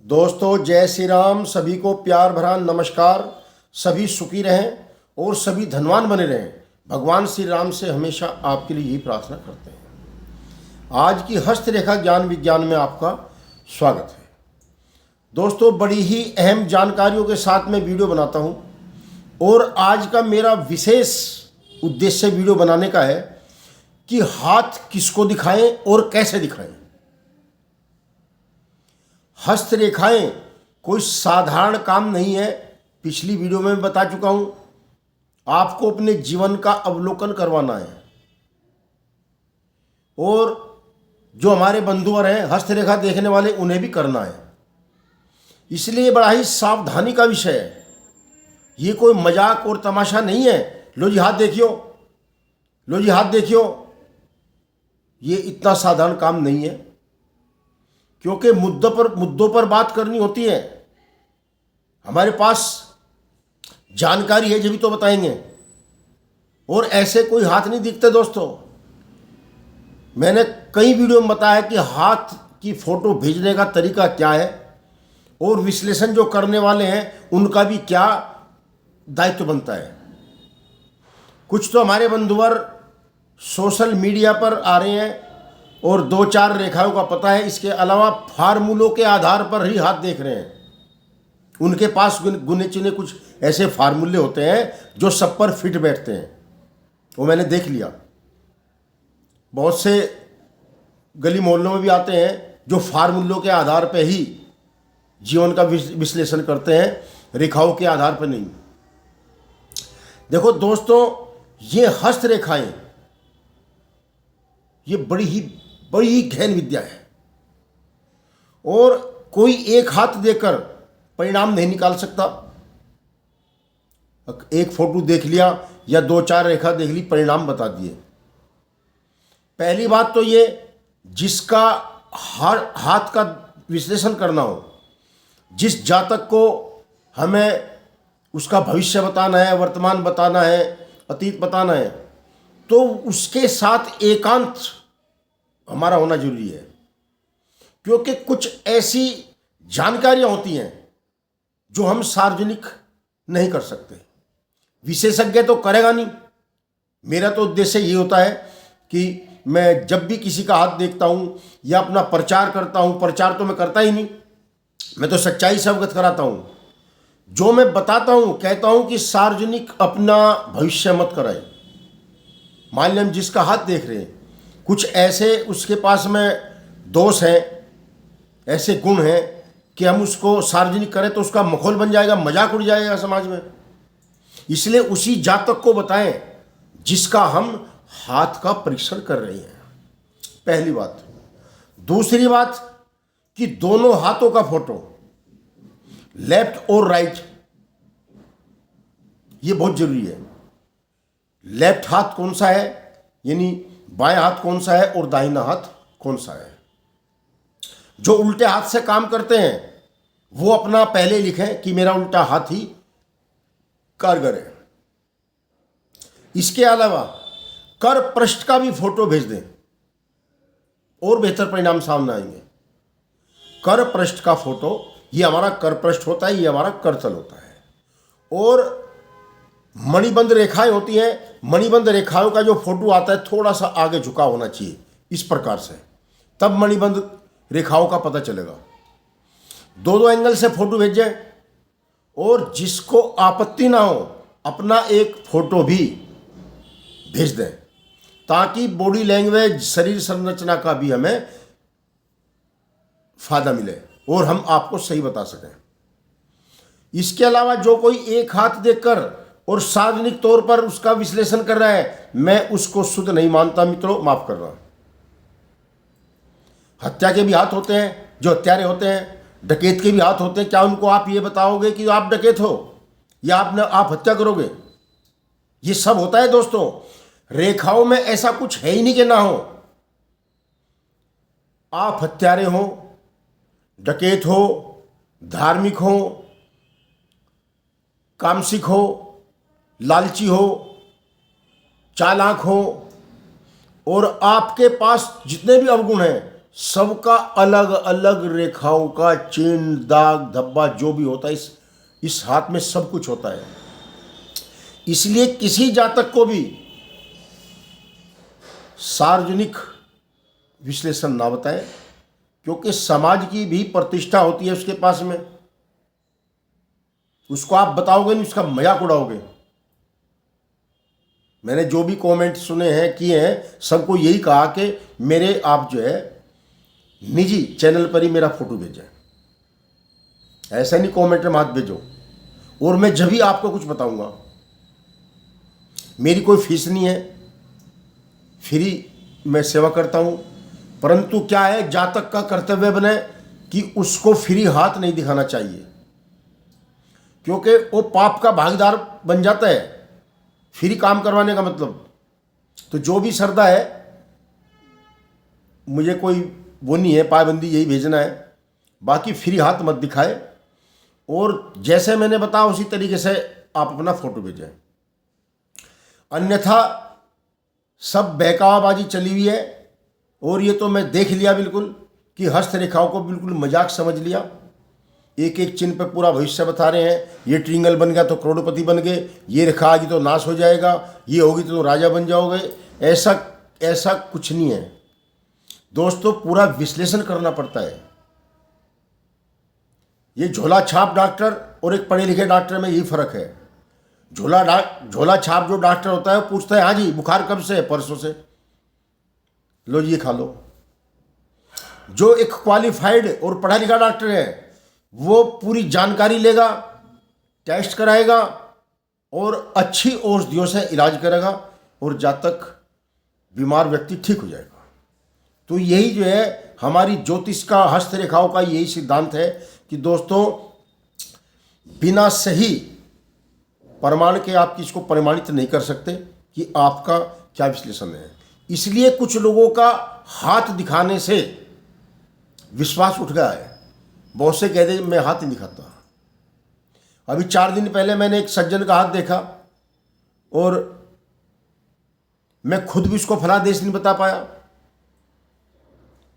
दोस्तों जय श्री राम। सभी को प्यार भरा नमस्कार। सभी सुखी रहें और सभी धनवान बने रहें। भगवान श्री राम से हमेशा आपके लिए यही प्रार्थना करते हैं। आज की हस्तरेखा ज्ञान विज्ञान में आपका स्वागत है। दोस्तों बड़ी ही अहम जानकारियों के साथ मैं वीडियो बनाता हूं और आज का मेरा विशेष उद्देश्य वीडियो बनाने का है कि हाथ किसको दिखाएं और कैसे दिखाएं। हस्तरेखाएं कोई साधारण काम नहीं है। पिछली वीडियो में बता चुका हूं। आपको अपने जीवन का अवलोकन करवाना है और जो हमारे बंधुवर हैं हस्तरेखा देखने वाले उन्हें भी करना है। इसलिए बड़ा ही सावधानी का विषय है। ये कोई मजाक और तमाशा नहीं है। लो जी हाथ देखियो, लो जी हाथ देखियो। ये इतना साधारण काम नहीं है, क्योंकि मुद्दों पर बात करनी होती है। हमारे पास जानकारी है जब भी तो बताएंगे। और ऐसे कोई हाथ नहीं दिखते दोस्तों। मैंने कई वीडियो में बताया कि हाथ की फोटो भेजने का तरीका क्या है और विश्लेषण जो करने वाले हैं उनका भी क्या दायित्व बनता है। कुछ तो हमारे बंधुवर सोशल मीडिया पर आ रहे हैं और दो चार रेखाओं का पता है, इसके अलावा फार्मूलों के आधार पर ही हाथ देख रहे हैं। उनके पास गुने चुने कुछ ऐसे फार्मूले होते हैं जो सब पर फिट बैठते हैं। वो मैंने देख लिया। बहुत से गली मोहल्लों में भी आते हैं जो फार्मूलों के आधार पर ही जीवन का विश्लेषण करते हैं, रेखाओं के आधार पर नहीं। देखो दोस्तों, ये हस्तरेखाएं ये बड़ी ही गहन विद्या है और कोई एक हाथ देकर परिणाम नहीं निकाल सकता। एक फोटो देख लिया या दो चार रेखा देख ली, परिणाम बता दिए। पहली बात तो ये, जिसका हाथ का विश्लेषण करना हो, जिस जातक को हमें उसका भविष्य बताना है, वर्तमान बताना है, अतीत बताना है, तो उसके साथ एकांत हमारा होना जरूरी है। क्योंकि कुछ ऐसी जानकारियां होती हैं जो हम सार्वजनिक नहीं कर सकते। विशेषज्ञ तो करेगा नहीं। मेरा तो उद्देश्य ये होता है कि मैं जब भी किसी का हाथ देखता हूं या अपना प्रचार करता हूं, प्रचार तो मैं करता ही नहीं, मैं तो सच्चाई से अवगत कराता हूं। जो मैं बताता हूं, कहता हूं कि सार्वजनिक अपना भविष्य मत कराए। मान लें हम जिसका हाथ देख रहे हैं, कुछ ऐसे उसके पास में दोष हैं, ऐसे गुण हैं कि हम उसको सार्वजनिक करें तो उसका माहौल बन जाएगा, मजाक उड़ जाएगा समाज में। इसलिए उसी जातक को बताएं जिसका हम हाथ का परीक्षण कर रहे हैं। पहली बात। दूसरी बात कि दोनों हाथों का फोटो, लेफ्ट और राइट, ये बहुत जरूरी है। लेफ्ट हाथ कौन सा है, यानी बाएं हाथ कौन सा है और दाहिना हाथ कौन सा है। जो उल्टे हाथ से काम करते हैं वो अपना पहले लिखें कि मेरा उल्टा हाथ ही कारगर है। इसके अलावा कर पृष्ठ का भी फोटो भेज दें और बेहतर परिणाम सामने आएंगे। कर पृष्ठ का फोटो, ये हमारा कर पृष्ठ होता है, ये हमारा करतल होता है। और मणिबंध रेखाएं होती हैं। मणिबंध रेखाओं का जो फोटो आता है थोड़ा सा आगे झुका होना चाहिए, इस प्रकार से, तब मणिबंध रेखाओं का पता चलेगा। दो एंगल से फोटो भेजें और जिसको आपत्ति ना हो अपना एक फोटो भी भेज दें, ताकि बॉडी लैंग्वेज, शरीर संरचना का भी हमें फायदा मिले और हम आपको सही बता सकें। इसके अलावा जो कोई एक हाथ देखकर और सार्वजनिक तौर पर उसका विश्लेषण कर रहा है, मैं उसको शुद्ध नहीं मानता मित्रों, माफ कर रहा। हत्या के भी हाथ होते हैं जो हत्यारे होते हैं, डकैत के भी हाथ होते हैं। क्या उनको आप ये बताओगे कि आप डकैत हो या आप हत्या करोगे? ये सब होता है दोस्तों। रेखाओं में ऐसा कुछ है ही नहीं कि ना हो। आप हत्यारे हो, डकैत हो, धार्मिक हो, कामसिक हो, लालची हो, चालाक हो, और आपके पास जितने भी अवगुण हैं सबका अलग अलग रेखाओं का चिन्ह, दाग, धब्बा जो भी होता है इस हाथ में सब कुछ होता है। इसलिए किसी जातक को भी सार्वजनिक विश्लेषण ना बताएं, क्योंकि समाज की भी प्रतिष्ठा होती है उसके पास में। उसको आप बताओगे नहीं, उसका मजाक उड़ाओगे। मैंने जो भी कमेंट सुने हैं, किए हैं, सबको यही कहा कि मेरे आप जो है निजी चैनल पर ही मेरा फोटो भेजें, ऐसा नहीं कमेंट में मत भेजो। और मैं जब भी आपको कुछ बताऊंगा, मेरी कोई फीस नहीं है, फ्री मैं सेवा करता हूं। परंतु क्या है, जातक का कर्तव्य बने कि उसको फ्री हाथ नहीं दिखाना चाहिए, क्योंकि वो पाप का भागीदार बन जाता है फ्री काम करवाने का मतलब। तो जो भी श्रद्धा है, मुझे कोई वो नहीं है पाबंदी, यही भेजना है। बाकी फ्री हाथ मत दिखाए, और जैसे मैंने बताया उसी तरीके से आप अपना फोटो भेजें। अन्यथा सब बहकावाबाजी चली हुई है, और ये तो मैं देख लिया बिल्कुल कि हस्तरेखाओं को बिल्कुल मजाक समझ लिया। एक एक चिन्ह पे पूरा भविष्य बता रहे हैं। ये ट्रिंगल बन गया तो करोड़पति बन गए, ये रेखा आ गई तो नाश हो जाएगा, ये होगी तो राजा बन जाओगे। ऐसा कुछ नहीं है दोस्तों, पूरा विश्लेषण करना पड़ता है। ये झोला छाप डॉक्टर और एक पढ़े लिखे डॉक्टर में यही फर्क है। झोला छाप जो डॉक्टर होता है वो पूछता है, हाँ जी बुखार कब से है? परसों से, लो ये खा लो। जो एक क्वालिफाइड और पढ़ा लिखा डॉक्टर है वो पूरी जानकारी लेगा, टेस्ट कराएगा और अच्छी औषधियों से इलाज करेगा, और जब तक बीमार व्यक्ति ठीक हो जाएगा। तो यही जो है हमारी ज्योतिष का, हस्तरेखाओं का यही सिद्धांत है कि दोस्तों बिना सही प्रमाण के आप किसको प्रमाणित नहीं कर सकते कि आपका क्या विश्लेषण है। इसलिए कुछ लोगों का हाथ दिखाने से विश्वास उठ गया है। बहुत से कहते मैं हाथ नहीं दिखाता। अभी 4 दिन पहले मैंने एक सज्जन का हाथ देखा, और मैं खुद भी उसको फलादेश नहीं बता पाया,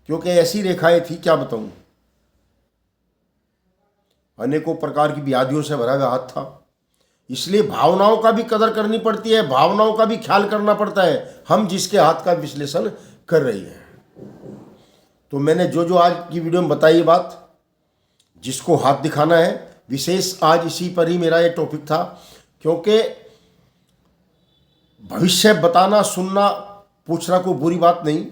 क्योंकि ऐसी रेखाएं थी, क्या बताऊं। अनेकों प्रकार की व्याधियों से भरा हुआ हाथ था। इसलिए भावनाओं का भी कदर करनी पड़ती है, भावनाओं का भी ख्याल करना पड़ता है हम जिसके हाथ का विश्लेषण कर रही हैं। तो मैंने जो आज की वीडियो में बताई बात, जिसको हाथ दिखाना है, विशेष आज इसी पर ही मेरा ये टॉपिक था, क्योंकि भविष्य बताना, सुनना, पूछना कोई बुरी बात नहीं।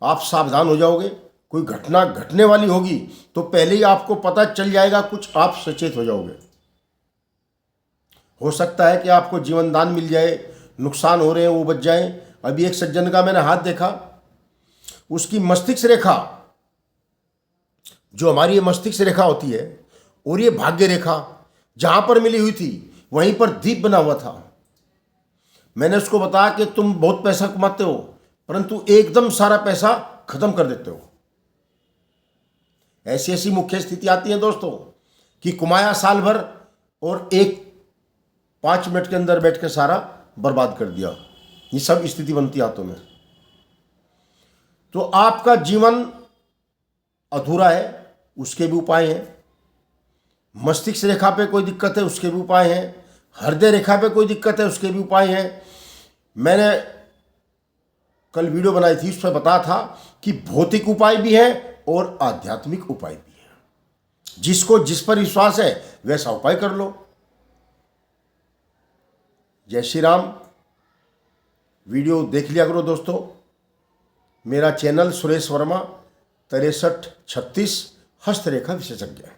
आप सावधान हो जाओगे, कोई घटना घटने वाली होगी तो पहले ही आपको पता चल जाएगा, कुछ आप सचेत हो जाओगे। हो सकता है कि आपको जीवन दान मिल जाए, नुकसान हो रहे हैं वो बच जाए। अभी एक सज्जन का मैंने हाथ देखा, उसकी मस्तिष्क रेखा, जो हमारी ये मस्तिष्क रेखा होती है, और ये भाग्य रेखा जहां पर मिली हुई थी वहीं पर दीप बना हुआ था। मैंने उसको बताया कि तुम बहुत पैसा कमाते हो, परंतु एकदम सारा पैसा खत्म कर देते हो। ऐसी ऐसी मुख्य स्थिति आती है दोस्तों कि कमाया साल भर और 5 मिनट के अंदर बैठ के सारा बर्बाद कर दिया। ये सब स्थिति बनती हाथों में। तो आपका जीवन अधूरा है, उसके भी उपाय हैं। मस्तिष्क रेखा पे कोई दिक्कत है, उसके भी उपाय हैं। हृदय रेखा पे कोई दिक्कत है, उसके भी उपाय हैं। मैंने कल वीडियो बनाई थी, उस पर बताया था कि भौतिक उपाय भी है और आध्यात्मिक उपाय भी है। जिसको जिस पर विश्वास है वैसा उपाय कर लो। जय श्री राम। वीडियो देख लिया करो दोस्तों। मेरा चैनल सुरेश वर्मा 6336 हस्तरेखा विशेषज्ञ है।